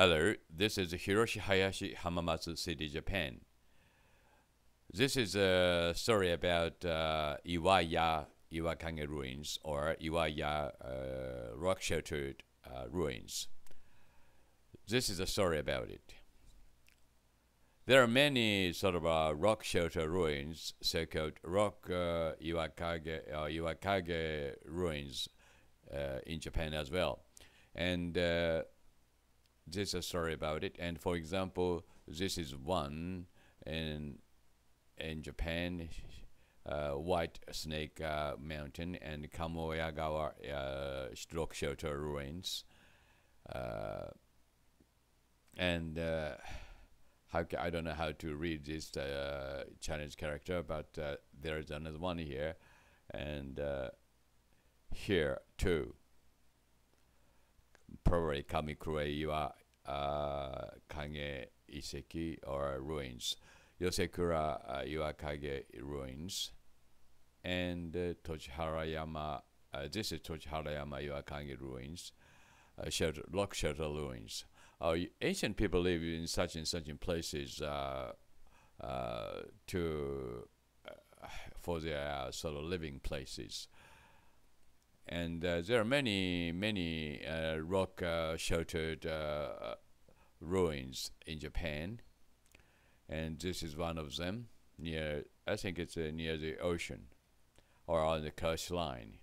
Hello, this is Hiroshi Hayashi, Hamamatsu City, Japan. This is a story about Iwaya Iwakage ruins, or Iwaya rock-sheltered ruins. This is a story about it. There are many sort of rock-sheltered ruins, so-called rock Iwakage ruins in Japan as well. And this is a story about it. And for example, this is one in Japan, White Snake Mountain and Kamoyagawa rock shelter ruins. I don't know how to read this Chinese character, but there is another one here, and here too. Probably Kamikure Iwakage Iseki or ruins, Yosekura Iwakage ruins, and Tochiharayama. This is Tochiharayama Iwakage ruins, rock shelter ruins. Ancient people live in such and such places for their sort of living places. And there are many rock sheltered ruins in Japan, and this is one of them. Near, I think it's near the ocean or on the coastline.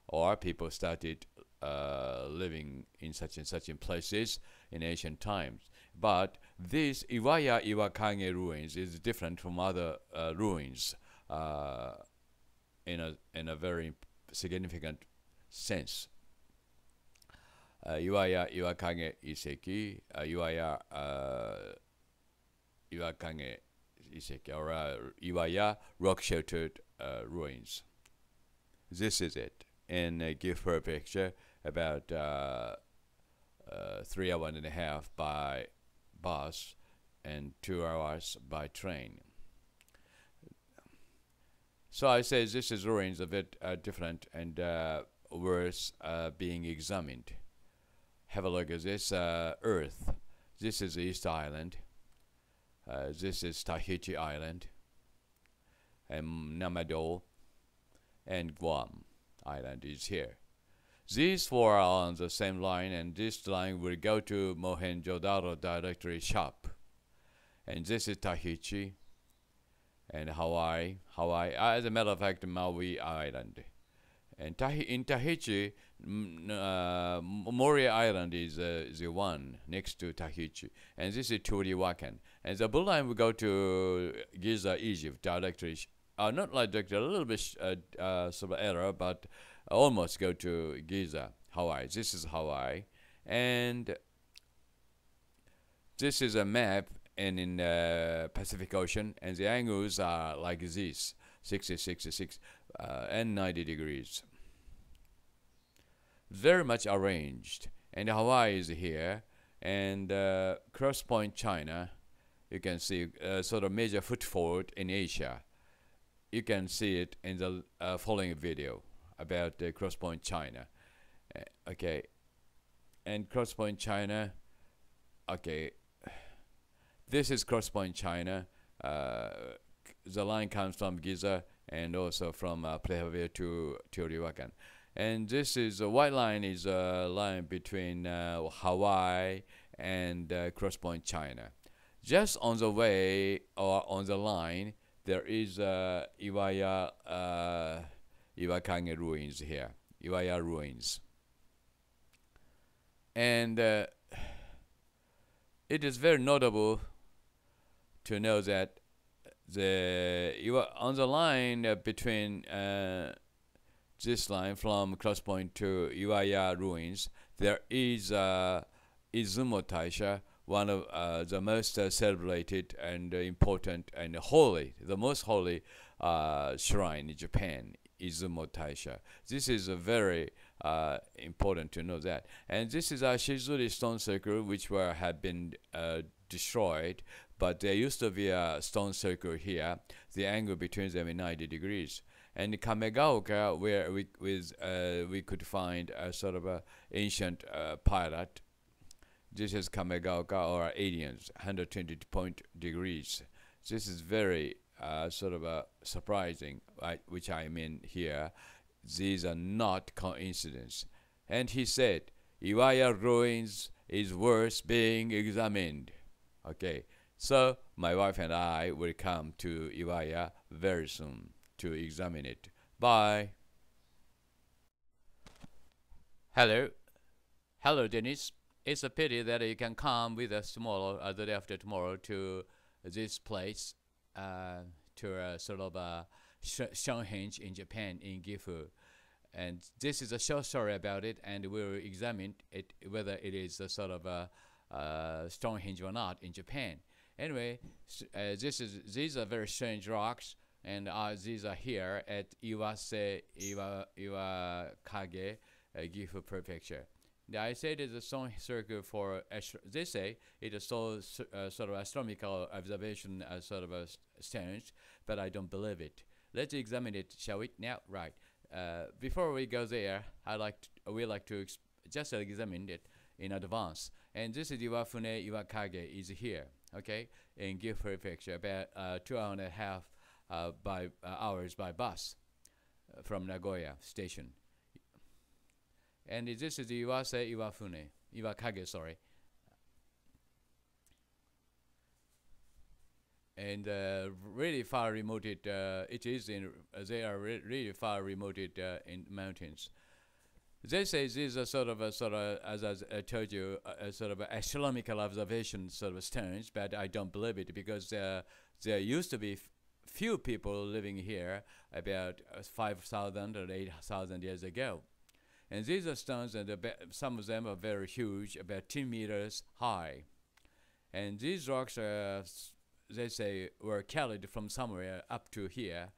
Or people started living in such and such places in ancient times. But this Iwaya Iwakage ruins is different from other ruins. In a very significant sense. Iwaya Iwakage Iseki, Iwaya Iwakage Iseki, or Iwaya rock sheltered ruins. This is it. And Gifu picture about 3 hours and a half by bus and 2 hours by train. So I say this is ruins a bit different and worth being examined. Have a look at this Earth. This is East Island. This is Tahiti Island. And Namado and Guam Island is here. These four are on the same line, and this line will go to Mohenjo-daro directory shop. And this is Tahiti. And Hawaii, as a matter of fact, Maui Island. And in Tahiti, Mori Island is the one next to Tahiti. And this is Turiwakan. And the blue line will go to Giza, Egypt, directly. Not like directly, a little bit sort of error, but almost go to Giza, Hawaii. This is Hawaii. And this is a map. And in the Pacific Ocean, and the angles are like this, 60, 66, and 90 degrees. Very much arranged. And Hawaii is here, and Cross Point, China, you can see sort of major foothold in Asia. You can see it in the following video about Cross Point, China. Okay, and Cross Point, China, okay. This is Cross Point, China. The line comes from Giza and also from Prehave to Turiwakan. And this is the white line is a line between Hawaii and Cross Point, China. Just on the way or on the line, there is Iwaya Iwakage ruins here. Iwaya ruins. And it is very notable to know that on the line between this line from Cross Point to Iwaya ruins, there is Izumo Taisha, one of the most celebrated and important and holy, the most holy shrine in Japan, Izumo Taisha. This is a very important to know that. And this is a Shizuri stone circle which had been destroyed, but there used to be a stone circle here. The angle between them is 90 degrees. and Kamegaoka, where we could find a sort of a ancient pilot. This is Kamegaoka or aliens, 120 degrees. This is very sort of surprising, which I mean here. These are not coincidence. And he said, Iwaya ruins is worth being examined. Okay, so my wife and I will come to Iwaya very soon to examine it. Bye. Hello. Hello, Dennis. It's a pity that you can come with us tomorrow, the day after tomorrow, to this place, to sort of Stonehenge in Japan, in Gifu. And this is a short story about it, and we'll examine it, whether it is a sort of a Stonehenge or not in Japan. Anyway, these are very strange rocks, and these are here at Iwase Iwakage, Gifu Prefecture. I say it is a stone circle for, they say it is sort of astronomical observation sort of a strange, but I don't believe it. Let's examine it, shall we? Now, right. Before we go there, we like to just examine it in advance. And this is Iwafune Iwakage is here, okay, in Gifu Prefecture, about 2.5 hours by bus from Nagoya Station. And this is Iwase Iwakage, sorry. And really far remote it is in. They are really far remote in mountains. They say these are sort of as I told you, a sort of astronomical observation sort of stones, but I don't believe it because there used to be few people living here about 5,000 or 8,000 years ago. And these are stones, and some of them are very huge, about 10 meters high. And these rocks are, they say, were carried from somewhere up to here,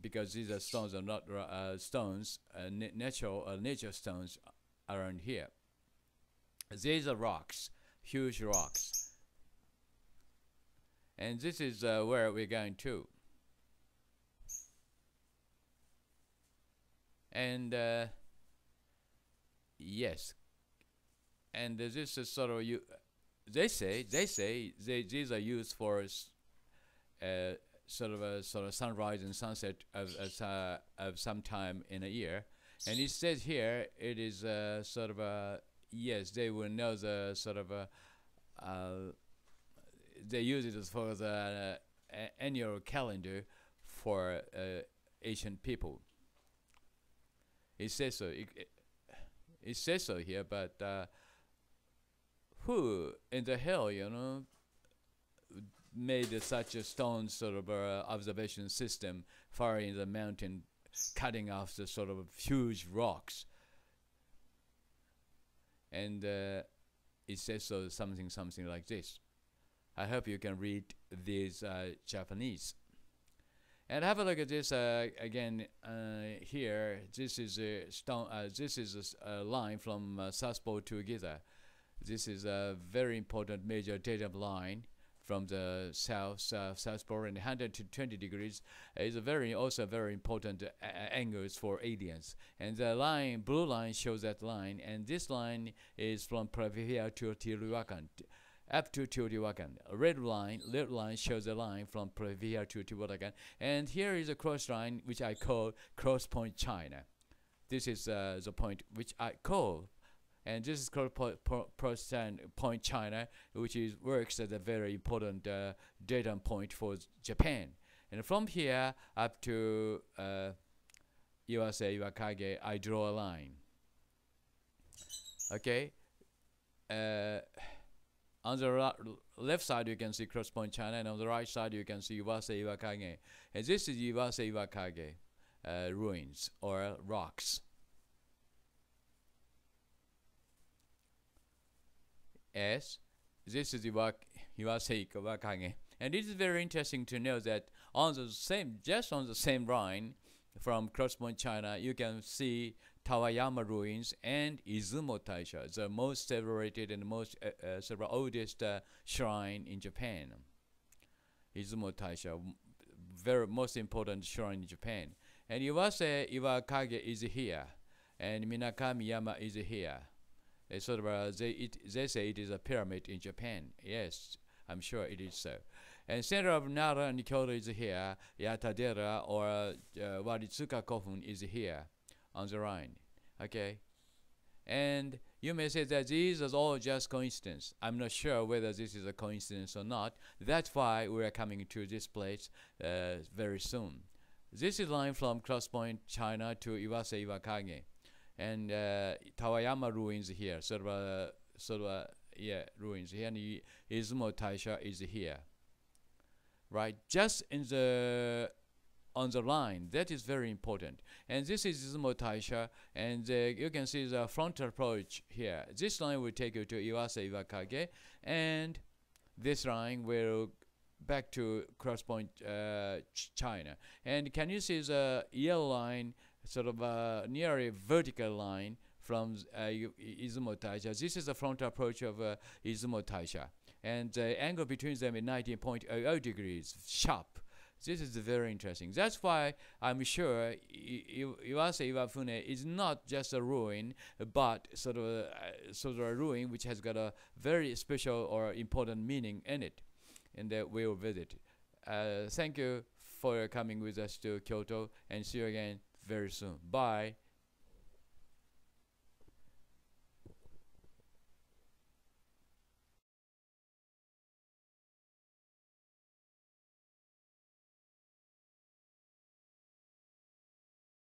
because these are stones are not stones, nature stones around here. These are rocks, huge rocks. And this is where we're going to. And yes, and this is sort of they say these are used for sort of sunrise and sunset of some time in a year. And it says here it is sort of yes, they will know the sort of they use it for the annual calendar for Asian people. It says so. It says so here, but who in the hell, made such a stone sort of observation system far in the mountain, cutting off the sort of huge rocks? And it says so, something like this. I hope you can read these Japanese. And have a look at this again here. This is a stone. This is a line from South Pole to Giza. This is a very important major datum line from the South Pole, and 120 degrees is also very important angles for aliens. And the line, blue line, shows that line, and this line is from Pravia to Teotihuacan. Up to Teotihuacan. Red line shows a line from Pravia to Teotihuacan. And here is a cross line which I call cross point China. This is the point which I call, and this is called cross point China, which works as a very important datum point for Japan. And from here up to Iwase Iwakage, I draw a line. Okay. On the left side, you can see cross point China, and on the right side, you can see Iwase Iwakage. And this is Iwase Iwakage ruins or rocks. Yes, this is Iwase Iwakage. And it is very interesting to know that just on the same line from cross point China, you can see Tawayama ruins and Izumo Taisha, the most celebrated and most oldest shrine in Japan. Izumo Taisha, most important shrine in Japan. And Iwase Iwakage is here, and Minakami Yama is here. It's sort of they say it is a pyramid in Japan. Yes, I'm sure it is so. And center of Nara and Kyoto is here. Yatadera or Waritsuka Kofun is here on the Rhine. Okay. And you may say that these are all just coincidence. I'm not sure whether this is a coincidence or not. That's why we are coming to this place very soon. This is line from Cross Point, China to Iwase Iwakage. And Tawayama ruins here, ruins here, and Izumo Taisha is here. Right, just on the line, that is very important. And this is Izumo Taisha, and you can see the frontal approach here. This line will take you to Iwase Iwakage, and this line will back to Cross Point, China. And can you see the yellow line, near a vertical line from Izumo Taisha? This is the frontal approach of Izumo Taisha. And the angle between them is 19.00 degrees, sharp. This is very interesting. That's why I'm sure Iwase Iwafune is not just a ruin, but sort of a ruin which has got a very special or important meaning in it. And that we'll visit. Thank you for coming with us to Kyoto, and see you again very soon. Bye.